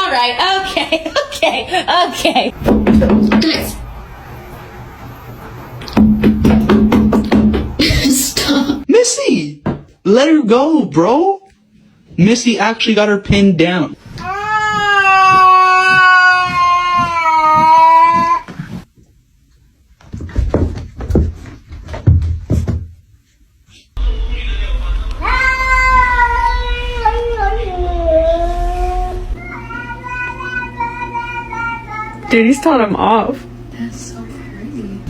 All right. Okay. Okay. Guys. Stop. Missy, let her go, bro. Missy actually got her pinned down. Dude, he's telling him off. That's so pretty.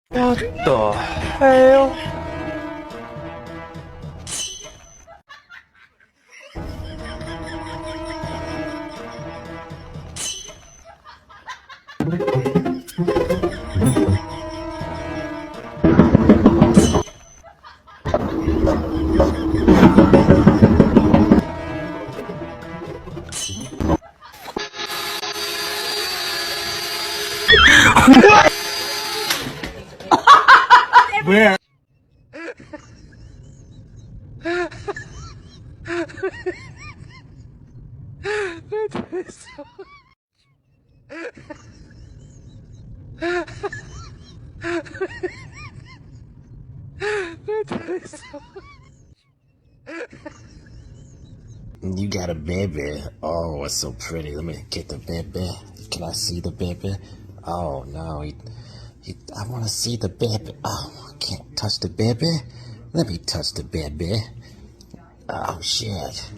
What the hell? Where? You got a baby. Oh, it's so pretty. Let me get the baby. Can I see the baby? Oh, no. I want to see the baby. Oh, I can't touch the baby. Let me touch the baby. Oh, shit.